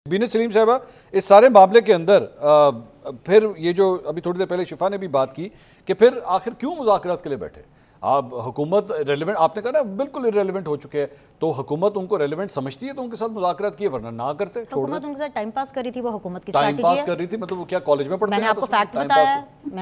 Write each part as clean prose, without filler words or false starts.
बीनत सलीम साहबा, इस सारे मामले के अंदर फिर ये जो अभी थोड़ी देर पहले शिफा ने भी बात की कि फिर आखिर क्यों मुज़ाकरात के लिए बैठे आप? हुकूमत रेलिवेंट, आपने कहा ना बिल्कुल इरेलीवेंट हो चुके हैं, तो हुकूमत उनको रेलिवेंट समझती है तो उनके साथ मुज़ाकरात किए, वरना ना करते। हुकूमत उनके साथ टाइम पास कर रही थी, वो हुकूमत की टाइम पास कर रही थी, मतलब वो क्या कॉलेज में पढ़ते हैं? मैंने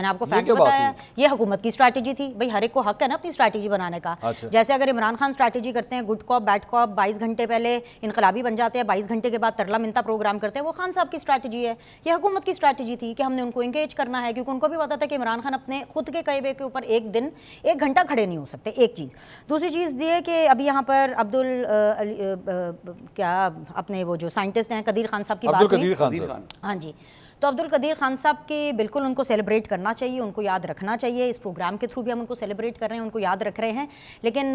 आपको फैक्ट बताया, ये हुकूमत की स्ट्रैटेजी थी। भाई हर एक को हक है ना अपनी स्ट्रैटेजी बनाने का। जैसे अगर इमरान खान स्ट्रैटेजी करते हैं गुड कॉप बैड कॉप, 22 घंटे पहले इनकलाबी बन जाते हैं, 22 घंटे के बाद तरला मिनता प्रोग्राम करते हैं, वो खान साहब की स्ट्रैटेजी है। ये हुकूमत की स्ट्रैटेजी थी कि हमने उनको एंगेज करना है, क्योंकि उनको भी पता था कि इमरान खान अपने खुद के कहे के ऊपर एक दिन 1 घंटा खड़े नहीं हो सकते। एक चीज़। दूसरी चीज़ ये कि अभी यहाँ पर क्या अपने वो जो साइंटिस्ट हैं कदीर खान साहब की बात हुई। हाँ जी, तो अब्दुल कदीर खान साहब के बिल्कुल उनको सेलिब्रेट करना चाहिए, उनको याद रखना चाहिए। इस प्रोग्राम के थ्रू भी हम उनको सेलिब्रेट कर रहे हैं, उनको याद रख रहे हैं, लेकिन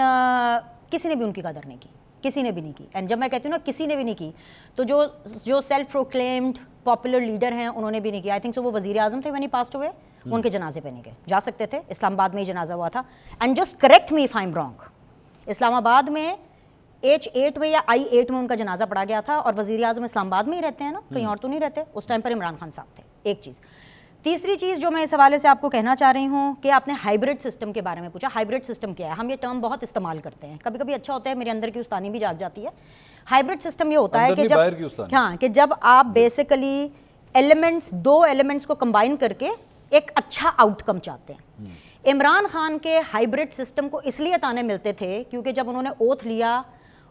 किसी ने भी उनकी कदर नहीं की, किसी ने भी नहीं की। एंड जब मैं कहती हूँ ना किसी ने भी नहीं की, तो जो सेल्फ प्रोक्लेम्ड पॉपुलर लीडर हैं उन्होंने भी नहीं किया। आई थिंक सो वो वज़ीर आज़म थे व्हेन ही पास्ड अवे, उनके जनाजे पे नहीं गए, जा सकते थे, इस्लामाबाद में ही जनाजा हुआ था। And just correct me if I am wrong, Islamabad में H8 में या I8 में उनका जनाजा पड़ा गया था, और वज़ीर आज़म इस्लामाबाद में ही रहते हैं ना, कहीं और तो नहीं रहते। उस टाइम पर इमरान खान साहब थे। एक चीज़। तीसरी चीज़ जो मैं इस हवाले से आपको कहना चाह रही हूँ कि आपने हाइब्रिड सिस्टम के बारे में पूछा। हाइब्रिड सिस्टम क्या है? हम ये टर्म बहुत इस्तेमाल करते हैं, कभी कभी अच्छा होता है, मेरे अंदर की उस्तानी भी जाग जाती है। हाइब्रिड सिस्टम ये होता है कि जब आप बेसिकली दो एलिमेंट्स को कंबाइन करके एक अच्छा आउटकम चाहते हैं। इमरान खान के हाइब्रिड सिस्टम को इसलिए ताने मिलते थे क्योंकि जब उन्होंने ओथ लिया,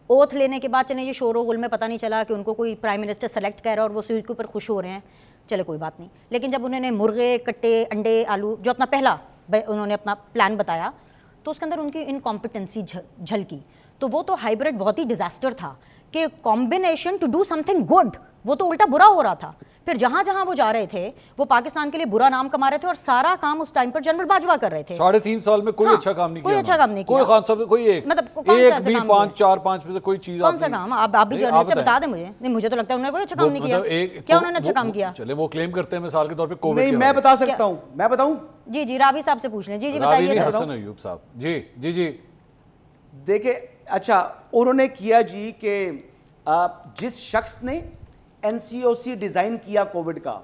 ओथ लेने के बाद चले ये शोर गुल में पता नहीं चला कि उनको कोई प्राइम मिनिस्टर सेलेक्ट कर रहा है और वो उसी के ऊपर खुश हो रहे हैं, चले कोई बात नहीं। लेकिन जब उन्होंने मुर्गे, कट्टे, अंडे, आलू जो अपना पहला उन्होंने अपना प्लान बताया, तो उसके अंदर उनकी इनकॉम्पिटेंसी झलकी। तो वो तो हाइब्रिड बहुत ही डिजास्टर था कि combination to do something good, वो तो उल्टा बुरा हो रहा था। फिर जहां जहां वो जा रहे थे वो पाकिस्तान के लिए बुरा नाम कमा रहे थे, और सारा काम उस टाइम पर जनरल बाजवा कर रहे थे। 3.5 साल में कोई अच्छा काम नहीं किया, कोई अच्छा काम नहीं किया, कोई खान साहब कोई एक मतलब एक भी 5 में से कोई चीज, कौन सा काम? आप भी जर्नलिस्ट से बता दें मुझे। नहीं, मुझे तो लगता है उन्होंने कोई अच्छा काम नहीं किया। क्या उन्होंने अच्छा काम किया? चले वो क्लेम करते हैं मिसाल के तौर पे कोविड। नहीं, मैं बता सकता हूं, मैं बताऊं? जी रावी साहब से पूछ लें। जी बताइए। हसन अय्यूब साहब जी देखिए, अच्छा उन्होंने किया जी कि जिस शख्स ने NCOC डिजाइन किया कोविड का,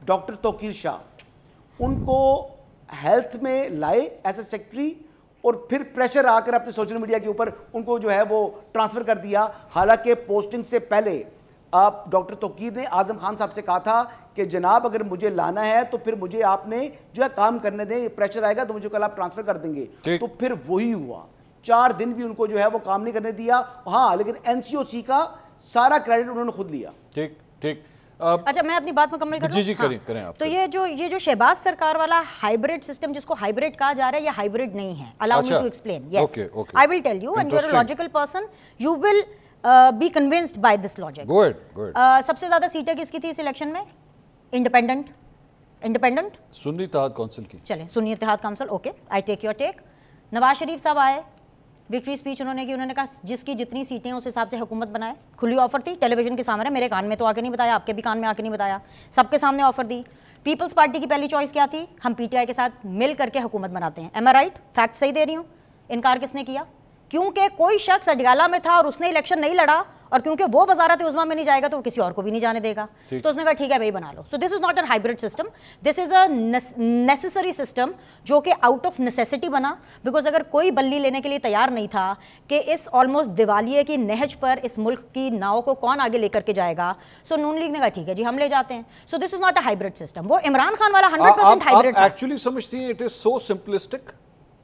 डॉक्टर तौकीर शाह, उनको हेल्थ में लाए एज ए सेक्रेटरी, और फिर प्रेशर आकर अपने सोशल मीडिया के ऊपर उनको जो है वो ट्रांसफर कर दिया। हालांकि पोस्टिंग से पहले आप डॉक्टर तौकीर ने आजम खान साहब से कहा था कि जनाब अगर मुझे लाना है तो फिर मुझे आपने जो है काम करने दें, प्रेशर आएगा तो मुझे कल आप ट्रांसफर कर देंगे। तो फिर वही हुआ, 4 दिन भी उनको जो है वो काम नहीं करने दिया। हाँ, लेकिन NCOC का सारा क्रेडिट उन्होंने खुद लिया। ठीक। अच्छा, मैं अपनी बात मुकम्मल कर लूं? जी करें आप। तो ये जो शहबाज सरकार वाला हाइब्रिड सिस्टम जिसको हाइब्रिड कहा जा रहा है, ये हाइब्रिड नहीं है। Allow me to explain. Yes, I will tell you, and you are a logical person, you will be convinced by this logic. सबसे ज्यादा सीटें किसकी थी इस इलेक्शन में? इंडिपेंडेंट सुन्नी इत्तेहाद काउंसिल की। चले, Sunni Ittehad council, okay, I take your take. Nawaz Sharif sahab आए, विक्ट्री स्पीच उन्होंने की, उन्होंने कहा जिसकी जितनी सीटें हैं उस हिसाब से हुकूमत बनाए। खुली ऑफर थी, टेलीविजन के सामने, मेरे कान में तो आके नहीं बताया, आपके भी कान में आके नहीं बताया, सबके सामने ऑफर दी। पीपल्स पार्टी की पहली चॉइस क्या थी? हम PTI के साथ मिल करके हुकूमत बनाते हैं। एम आई राइट? फैक्ट सही दे रही हूँ? इनकार किसने किया? क्योंकि कोई शख्स अडयाला में था और उसने इलेक्शन नहीं लड़ा, और क्योंकि वो वजारत उज़्मा में नहीं जाएगा तो वो किसी और को भी नहीं जाने देगा, तो उसने कहा ठीक है भाई बना लो। So this is not a hybrid system, this is a necessary system जो कि आउट ऑफ नेसेसिटी बना। बिकॉज अगर कोई बल्ली लेने के लिए तैयार नहीं था कि इस ऑलमोस्ट दिवालिये की नहज पर इस मुल्क की नाव को कौन आगे लेकर के जाएगा, सो नून लीग ने कहा ठीक है जी हम ले जाते हैं। सो this is not a hybrid system. वो इमरान खान वाला 100% हाइब्रिड था। एक्चुअली समझती हैं इट इज सो सिंपलिस्टिक,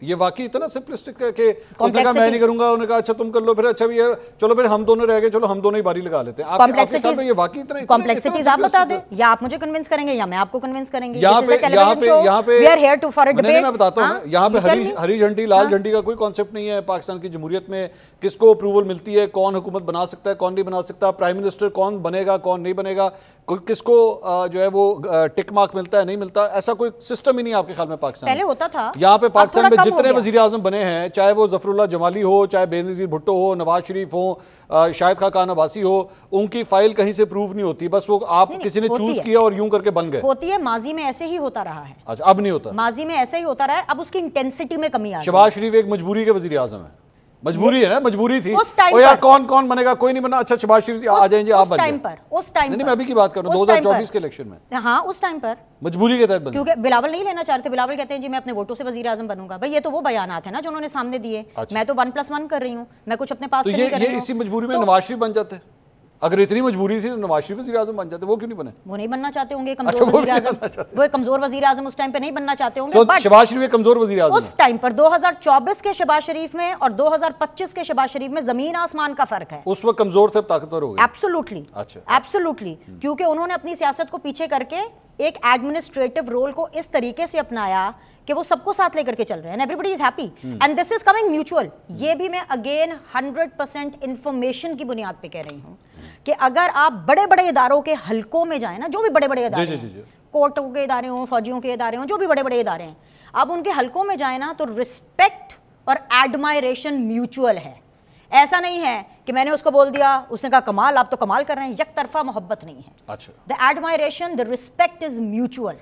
ये वाकई इतना सिंपलिस्टिक है कि उन्होंने कहा मैं नहीं करूंगा, उन्होंने कहा अच्छा तुम कर लो, फिर अच्छा भी है चलो फिर हम दोनों रह गए, चलो हम दोनों ही बारी लगा लेते हैं। कॉम्प्लेक्सिटीज, ये वाकई इतना कॉम्प्लेक्सिटीज आप बता दें, या आप मुझे कन्विंस करेंगे या मैं आपको कन्विंस करेंगे। यहाँ पे मैं बताता हूँ, यहाँ पे हरी झंडी लाल झंडी का कोई कॉन्सेप्ट नहीं है। पाकिस्तान की जमहूरियत में किसको अप्रूवल मिलती है, कौन हुकूमत बना सकता है, कौन नहीं बना सकता, प्राइम मिनिस्टर कौन बनेगा, कौन नहीं बनेगा, किसको जो है वो टिक मार्क मिलता है नहीं मिलता, ऐसा कोई सिस्टम ही नहीं आपके ख्याल में पाकिस्तान पहले होता था। यहाँ पे पाकिस्तान में जितने वजीर आजम बने हैं, चाहे वो जफरुल्लाह जमाली हो, चाहे बेनज़ीर भुट्टो हो, नवाज शरीफ हो, शाहिद खान अब्बासी हो, उनकी फाइल कहीं से प्रूव नहीं होती, बस वो आप किसी ने चूज किया और यूं करके बन गए। होती है, माजी में ऐसे ही होता रहा है। अच्छा, अब नहीं होता? माजी में ऐसे ही होता रहा है, अब उसकी इंटेंसिटी में कमी आ गई। शहबाज शरीफ एक मजबूरी के वजीर आजम है। मजबूरी है ना, मजबूरी थी। उस टाइम यार कौन कौन बनेगा, कोई नहीं बना, अच्छा शहबाज शरीफ आ जाएंगे, आप उस टाइम पर, उस टाइम नहीं, मैं अभी की बात कर रहा हूं 2024 के इलेक्शन में। हाँ, उस टाइम पर मजबूरी के तहत बने, क्योंकि बिलावल नहीं लेना चाहते। बिलावल कहते हैं जी मैं अपने वोटों से वजीर आजम बनूंगा। भाई ये तो वो बयानात है ना जो उन्होंने सामने दिए। मैं तो 1+1 कर रही हूँ, मैं कुछ अपने पास से नहीं कर रही हूँ। इसी मजबूरी में नवाज शरीफ बन जाते। अगर इतनी मजबूरी थी तो नवाज शरीफ वज़ीर आज़म बन जाते, वो क्यों नहीं बने? वो नहीं बनना चाहते होंगे कमजोर वज़ीर आज़म, वो कमजोर वज़ीर आज़म उस टाइम पे नहीं बनना चाहते होंगे। बट शहबाज शरीफ कमजोर वज़ीर आज़म उस टाइम पर 2024 के शहबाज शरीफ में और 2025 के शहबाज शरीफ में जमीन आसमान का फर्क है। उस वक्त कमजोर थे, ताकतवर हो गए। एब्सोल्युटली, एब्सोल्युटली, क्योंकि उन्होंने अपनी सियासत को पीछे करके एक एडमिनिस्ट्रेटिव रोल को इस तरीके से अपनाया कि वो सबको साथ लेकर के चल रहे हैं। Everybody is happy and this is coming mutual. ये भी मैं अगेन 100% इंफॉर्मेशन की बुनियाद पे कह रही हूँ कि अगर आप बड़े बड़े इदारों के हलकों में जाए ना, जो भी बड़े बड़े इदारे हैं, कोर्टों के इदारे हों, फौजियों के इदारे हों, जो भी बड़े बड़े इदारे हैं, आप उनके हलकों में जाए ना तो रिस्पेक्ट और एडमायरेशन म्यूचुअल है। ऐसा नहीं है कि मैंने उसको बोल दिया, उसने कहा कमाल, आप तो कमाल कर रहे हैं। एक तरफा मोहब्बत नहीं है। अच्छा, the admiration, the respect is mutual.